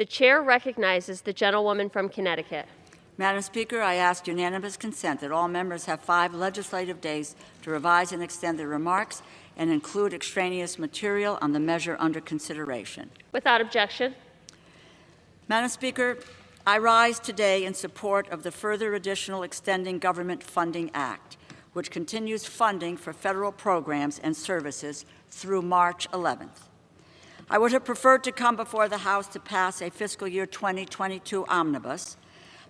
The chair recognizes the gentlewoman from Connecticut. Madam Speaker, I ask unanimous consent that all members have 5 legislative days to revise and extend their remarks and include extraneous material on the measure under consideration. Without objection. Madam Speaker, I rise today in support of the Further Additional Extending Government Funding Act, which continues funding for federal programs and services through March 11th. I would have preferred to come before the House to pass a fiscal year 2022 omnibus,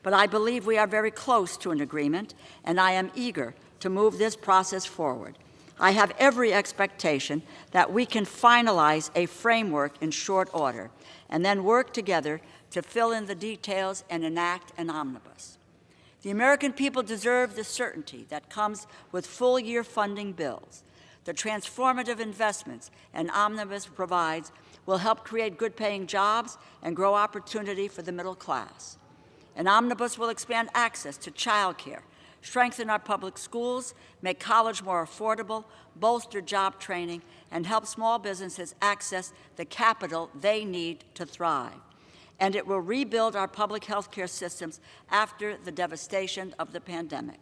but I believe we are very close to an agreement, and I am eager to move this process forward. I have every expectation that we can finalize a framework in short order and then work together to fill in the details and enact an omnibus. The American people deserve the certainty that comes with full-year funding bills. The transformative investments an omnibus provides will help create good-paying jobs and grow opportunity for the middle class. An omnibus will expand access to child care, strengthen our public schools, make college more affordable, bolster job training, and help small businesses access the capital they need to thrive. And it will rebuild our public health care systems after the devastation of the pandemic.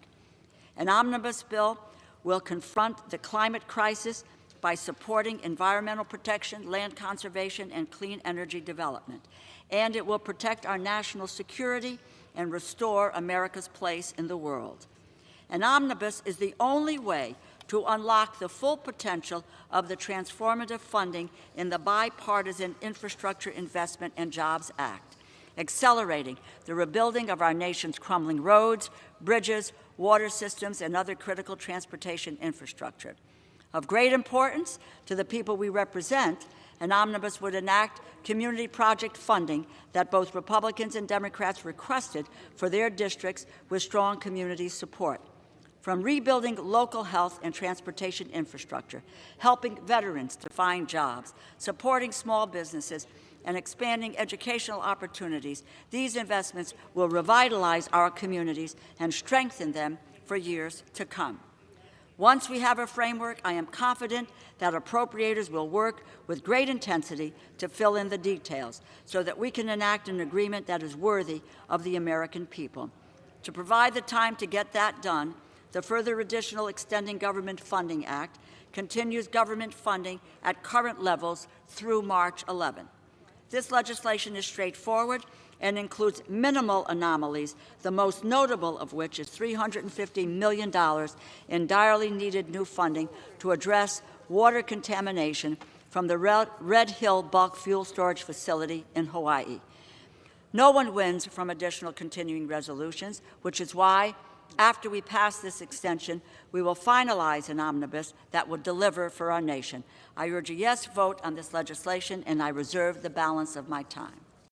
An omnibus bill will confront the climate crisis by supporting environmental protection, land conservation, and clean energy development. And it will protect our national security and restore America's place in the world. An omnibus is the only way to unlock the full potential of the transformative funding in the Bipartisan Infrastructure Investment and Jobs Act, accelerating the rebuilding of our nation's crumbling roads, bridges, water systems, and other critical transportation infrastructure. Of great importance to the people we represent, an omnibus would enact community project funding that both Republicans and Democrats requested for their districts with strong community support. From rebuilding local health and transportation infrastructure, helping veterans to find jobs, supporting small businesses, and expanding educational opportunities, these investments will revitalize our communities and strengthen them for years to come. Once we have a framework, I am confident that appropriators will work with great intensity to fill in the details so that we can enact an agreement that is worthy of the American people. To provide the time to get that done, the Further Additional Extending Government Funding Act continues government funding at current levels through March 11. This legislation is straightforward and includes minimal anomalies, the most notable of which is $350 million in direly needed new funding to address water contamination from the Red Hill bulk fuel storage facility in Hawaii. No one wins from additional continuing resolutions, which is why, after we pass this extension, we will finalize an omnibus that will deliver for our nation. I urge a yes vote on this legislation, and I reserve the balance of my time.